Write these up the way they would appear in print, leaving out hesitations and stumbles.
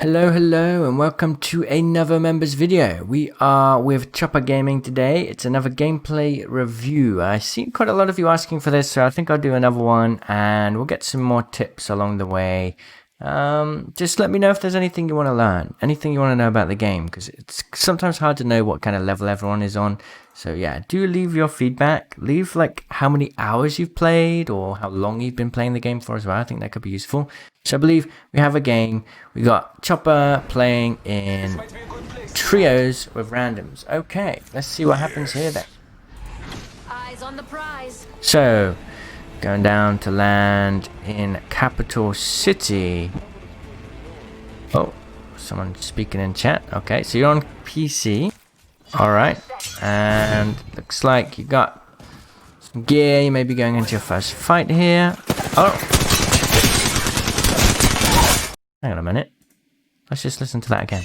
Hello, and welcome to another members video. We are with Tchoppr Gaming today. It's another gameplay review. I see quite a lot of you asking for this, so I think I'll do another one, and we'll get some more tips along the way. Just let me know if there's anything you want to learn, anything you want to know about the game, because it's sometimes hard to know what kind of level everyone is on. So yeah, do leave your feedback. Leave like how many hours you've played or how long you've been playing the game for as well. I think that could be useful. So I believe we have a game. We got Tchoppr playing in trios with randoms. Okay, let's see what happens here then. Eyes on the prize. So, going down to land in capital city. Oh, someone speaking in chat. Okay, so you're on PC. Alright, and looks like you got some gear. You may be going into your first fight here. Oh! Hang on a minute. Let's just listen to that again.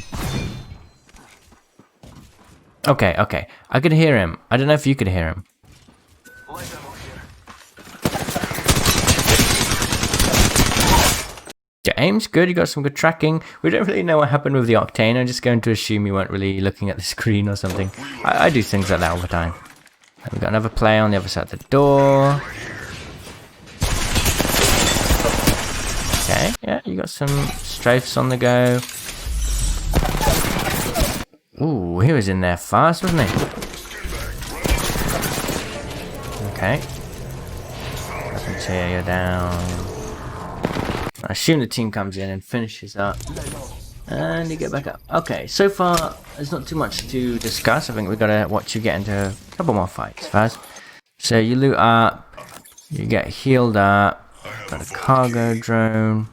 Okay. I could hear him. I don't know if you could hear him. Your aim's good. You got some good tracking. We don't really know what happened with the Octane. I'm just going to assume you weren't really looking at the screen or something. I do things like that all the time. And we've got another player on the other side of the door. Okay, yeah, you got some strafes on the go. Ooh, he was in there fast, wasn't he? Okay. Happens here, you're down. I assume the team comes in and finishes up. And you get back up. Okay, so far, there's not too much to discuss. I think we've got to watch you get into a couple more fights first. So you loot up, you get healed up. Got a cargo drone.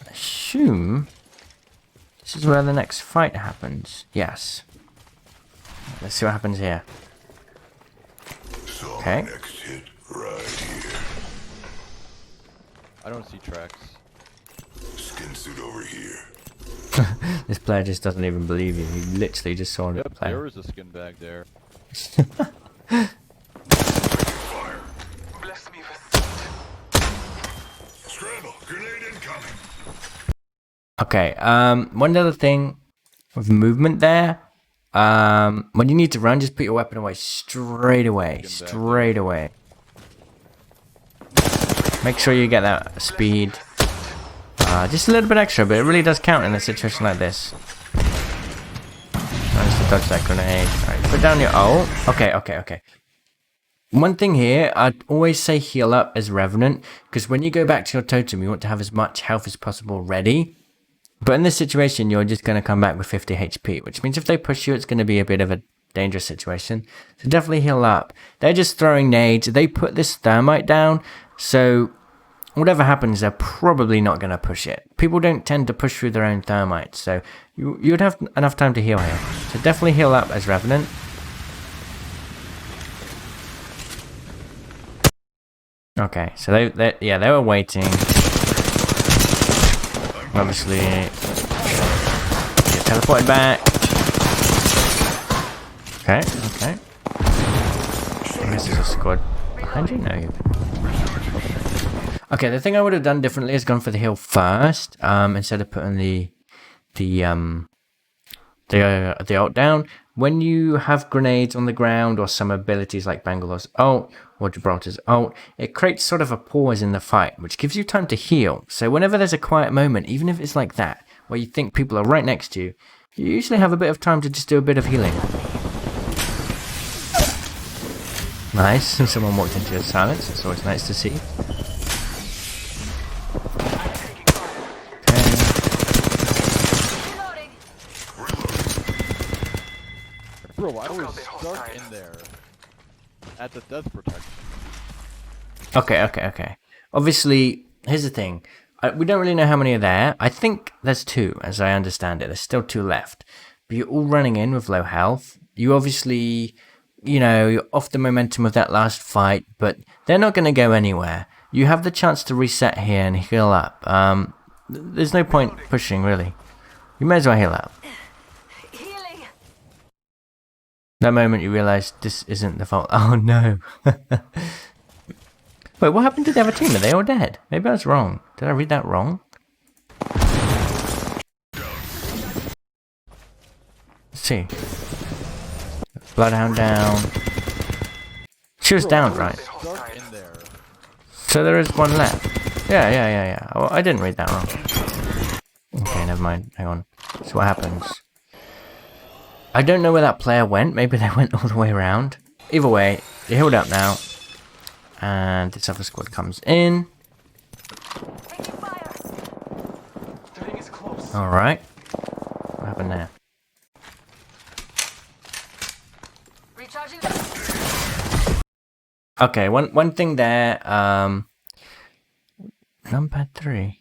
I assume this is where the next fight happens. Yes. Let's see what happens here. Okay. I don't see tracks. Skin suit over here. This player just doesn't even believe you. He literally just saw it. There was a skin bag there. Fire. Bless me with scramble. Grenade incoming. Okay, one other thing with movement there. When you need to run, just put your weapon away straight away. Straight away. Make sure you get that speed. Just a little bit extra, but it really does count in a situation like this. Managed to dodge that grenade. Alright, put down your ult. Okay. One thing here, I'd always say heal up as Revenant, because when you go back to your totem, you want to have as much health as possible ready. But in this situation, you're just going to come back with 50 HP, which means if they push you, it's going to be a bit of a dangerous situation. So definitely heal up. They're just throwing nades. They put this thermite down, so whatever happens, they're probably not going to push it. People don't tend to push through their own thermites, so you'd have enough time to heal here. So definitely heal up as Revenant. Okay, so they were waiting. Obviously, get teleported back. Okay. This is a squad behind you. No. Okay, the thing I would have done differently is gone for the heal first, instead of putting the ult down. When you have grenades on the ground or some abilities like Bangalore's ult or Gibraltar's ult, it creates sort of a pause in the fight, which gives you time to heal. So whenever there's a quiet moment, even if it's like that, where you think people are right next to you, you usually have a bit of time to just do a bit of healing. Nice, someone walked into your silence, it's always nice to see. Bro, I was stuck in there at the death protection. Okay. Obviously, here's the thing. We don't really know how many are there. I think there's 2, as I understand it. There's still 2 left. But you're all running in with low health. You obviously, you're off the momentum of that last fight, but they're not going to go anywhere. You have the chance to reset here and heal up. There's no point pushing, really. You may as well heal up. That moment you realise this isn't the fault. Oh no. Wait, what happened to the other team? Are they all dead? Maybe I was wrong. Did I read that wrong? see. Bloodhound down. She was down, right? Dark in there. So there is one left. Yeah. Oh, I didn't read that wrong. Okay, never mind. Hang on. So what happens? I don't know where that player went. Maybe they went all the way around. Either way, you're healed up now. And this other squad comes in. Alright. What happened there? Recharging. Okay, one thing there, numpad 3.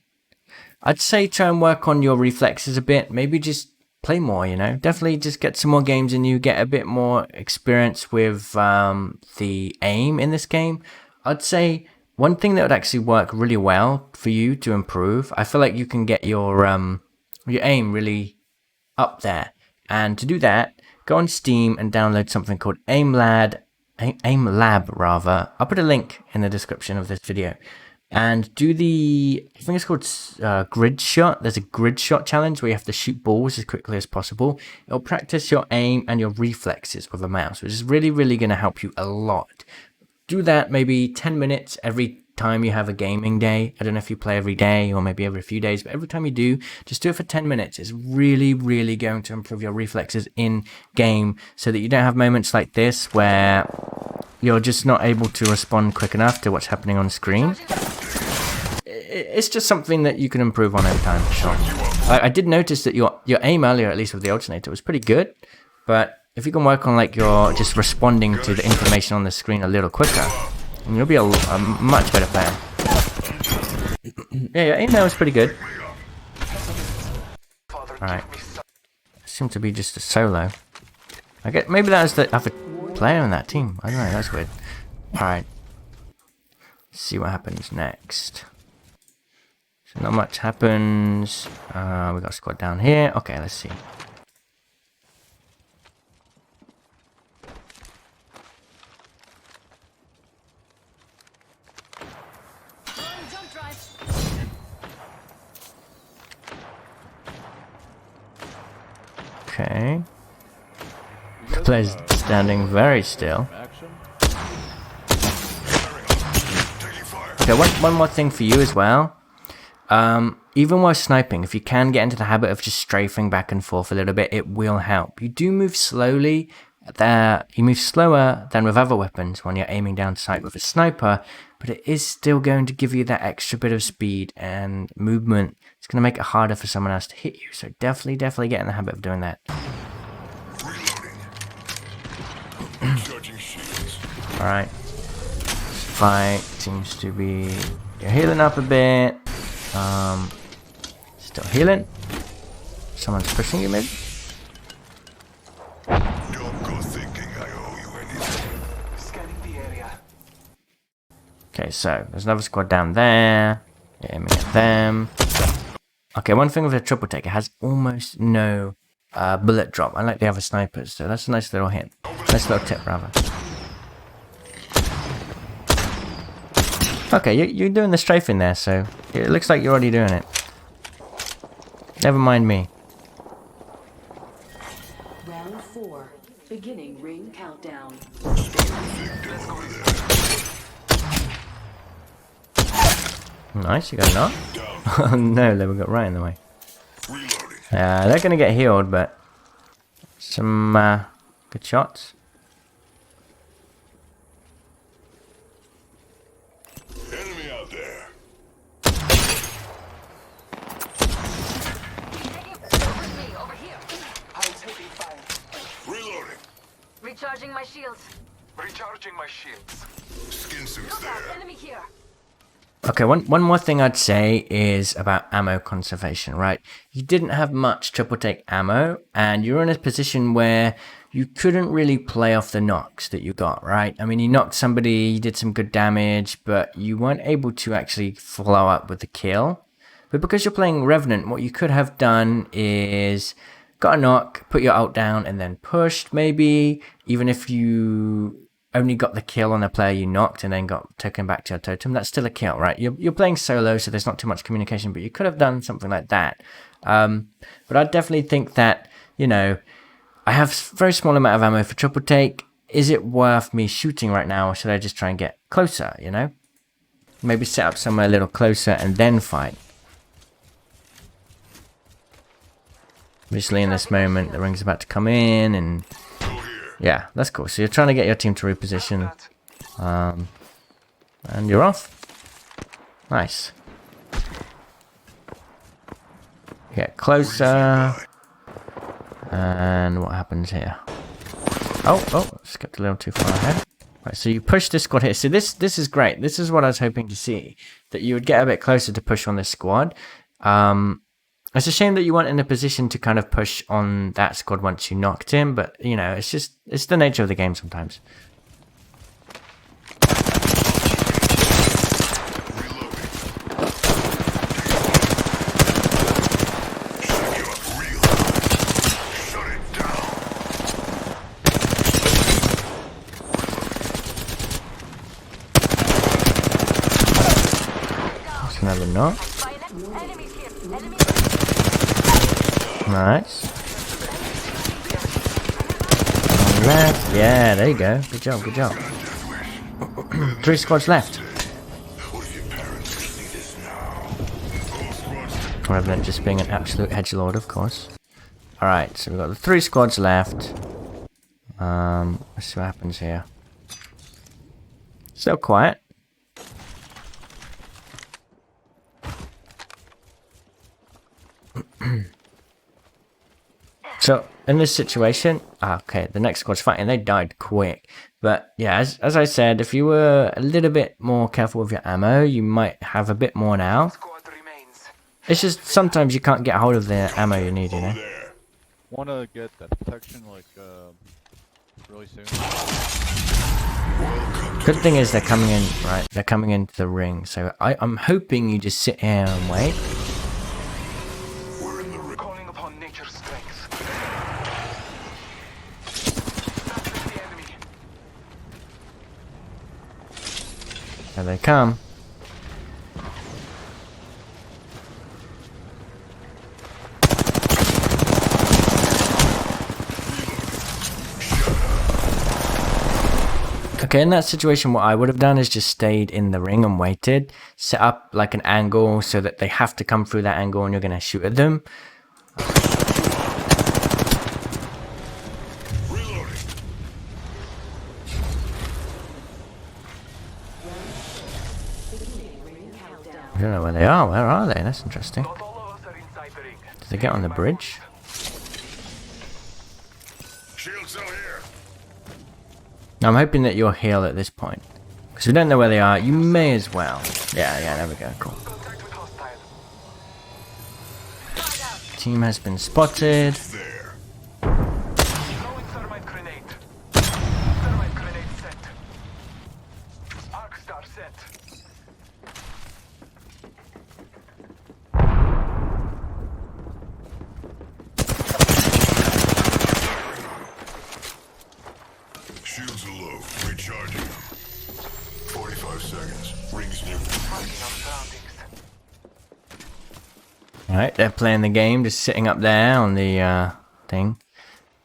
I'd say try and work on your reflexes a bit. Maybe just play more, you know. Definitely just get some more games in you. Get a bit more experience with the aim in this game. I'd say one thing that would actually work really well for you to improve. I feel like you can get your aim really up there. And to do that, go on Steam and download something called Aim Lab. I'll put a link in the description of this video. And do I think it's called grid shot. There's a grid shot challenge where you have to shoot balls as quickly as possible. It'll practice your aim and your reflexes with a mouse, which is really, really going to help you a lot. Do that maybe 10 minutes every time you have a gaming day. I don't know if you play every day or maybe every few days, but every time you do, just do it for 10 minutes. It's really, really going to improve your reflexes in game so that you don't have moments like this where you're just not able to respond quick enough to what's happening on screen. It's just something that you can improve on over time, for sure. I did notice that your aim earlier, at least with the alternator, was pretty good, but if you can work on like your just responding to the information on the screen a little quicker, and you'll be a much better player. Yeah, your aim there was pretty good. Alright. Seemed to be just a solo. I get maybe that was the other player in that team. I don't know, that's weird. Alright. See what happens next. So not much happens. We got a squad down here. Okay, let's see. Jump drive. Okay. The player's standing very still. Action. Okay, one more thing for you as well. Even while sniping, if you can get into the habit of just strafing back and forth a little bit, it will help. You do move slowly. You move slower than with other weapons when you're aiming down sight with a sniper, but it is still going to give you that extra bit of speed and movement. It's going to make it harder for someone else to hit you, so definitely get in the habit of doing that. Alright. Fight seems to be... You're healing up a bit. Still healing. Someone's pushing you, maybe? Don't go thinking I owe you anything. Scanning the area. Okay, so there's another squad down there. Aiming at them. Okay, one thing with the triple take, it has almost no bullet drop, unlike the other snipers, so that's a nice little hint. Nice little tip, rather. Okay, you're doing the strafing there, so it looks like you're already doing it. Never mind me. Round 4. Beginning ring countdown. Nice, you got a knock. Oh no, they got right in the way. Reloading. They're gonna get healed, but some good shots. Enemy out there. Over here. I'm taking fire. Reloading. Recharging my shields. Recharging my shields. Skin suits Look out, there. enemy here. Okay, one more thing I'd say is about ammo conservation, right? You didn't have much triple take ammo, and you're in a position where you couldn't really play off the knocks that you got, right? I mean, you knocked somebody, you did some good damage, but you weren't able to actually follow up with the kill. But because you're playing Revenant, what you could have done is got a knock, put your ult down, and then pushed, maybe, even if you only got the kill on a player you knocked and then got taken back to your totem, that's still a kill, right? You're playing solo, so there's not too much communication, but you could have done something like that. But I definitely think that, you know, I have very small amount of ammo for triple take. Is it worth me shooting right now, or should I just try and get closer, you know? Maybe set up somewhere a little closer and then fight. Obviously in this moment, the ring's about to come in and... yeah, that's cool. So you're trying to get your team to reposition. And you're off. Nice. Get closer. And what happens here? Oh, skipped a little too far ahead. Right, so you push this squad here. So this is great. This is what I was hoping to see. That you would get a bit closer to push on this squad. It's a shame that you weren't in a position to kind of push on that squad once you knocked him. But, you know, it's the nature of the game sometimes. Another knock. Enemies here. Enemies. Nice. On left. Yeah, there you go. Good job, good job. 3 squads left. Rather than just being an absolute edgelord, of course. Alright, so we've got the 3 squads left. Let's see what happens here. Still quiet. So, in this situation, okay, the next squad's fighting, they died quick. But, yeah, as I said, if you were a little bit more careful with your ammo, you might have a bit more now. Squad remains. It's just, sometimes you can't get hold of the ammo you need, you know? Wanna get that protection, like, really soon? Good thing is they're coming in, right, they're coming into the ring. So, I'm hoping you just sit here and wait. Calling upon nature's strength. Battling the enemy. There they come. Okay, in that situation, what I would have done is just stayed in the ring and waited. Set up like an angle so that they have to come through that angle and you're going to shoot at them. I don't know where they are. Where are they? That's interesting. Not all of us are inside the ring. Did they get on the bridge? Shield cell here. I'm hoping that you'll heal at this point. Because we don't know where they are. You may as well. Yeah, there we go. Cool. Contact with hostile. Team has been spotted. There. Throwing thermite grenade. Thermite grenade set. Arc star set. Shields are low. Recharging. 45 seconds. Rings near. Marking our surroundings. Alright, they're playing the game, just sitting up there on the thing.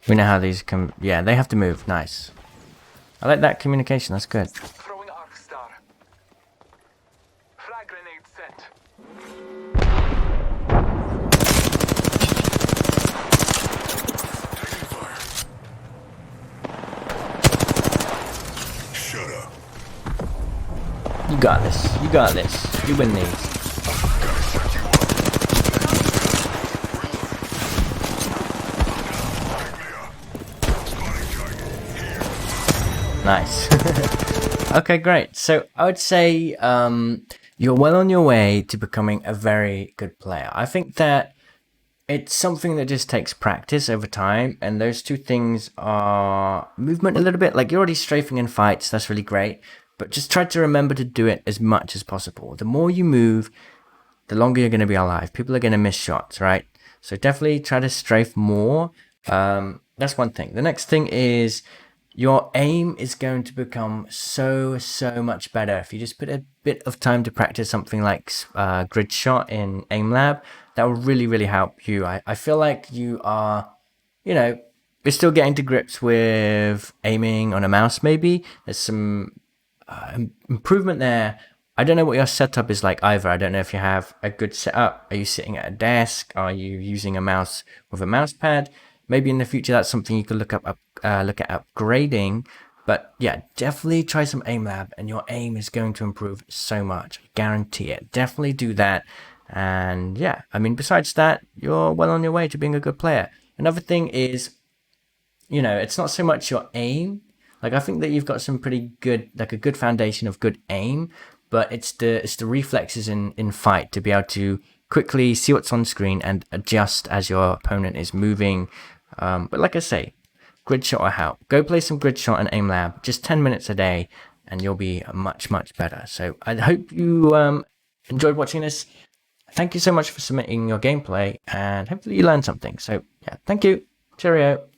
We know how these come. Yeah, they have to move. Nice. I like that communication. That's good. Throwing arc star. Frag grenade set. Taking fire. Shut up. You got this. You got this. You win these. Nice. Okay, great. So I would say you're well on your way to becoming a very good player. I think that it's something that just takes practice over time, and those two things are movement a little bit. Like, you're already strafing in fights, that's really great, but just try to remember to do it as much as possible. The more you move, the longer you're going to be alive. People are going to miss shots, right? So definitely try to strafe more. That's one thing. The next thing is your aim is going to become so much better if you just put a bit of time to practice something like grid shot in aim lab. That will really help you. I feel like you are, you know, you're still getting to grips with aiming on a mouse, maybe there's some improvement there. I don't know what your setup is like either. I don't know if you have a good setup. Are you sitting at a desk? Are you using a mouse with a mouse pad? Maybe in the future that's something you could look at upgrading. But yeah, definitely try some aim lab, and your aim is going to improve so much. I guarantee it. Definitely do that. And yeah, I mean, besides that, you're well on your way to being a good player. Another thing is, you know, it's not so much your aim. Like, I think that you've got some pretty good, like a good foundation of good aim, but it's the reflexes in fight to be able to quickly see what's on screen and adjust as your opponent is moving. But like I say, grid shot will help. Go play some grid shot and aim lab, just 10 minutes a day, and you'll be much better. So I hope you enjoyed watching this. Thank you so much for submitting your gameplay, and hopefully you learned something. So yeah, thank you. Cheerio.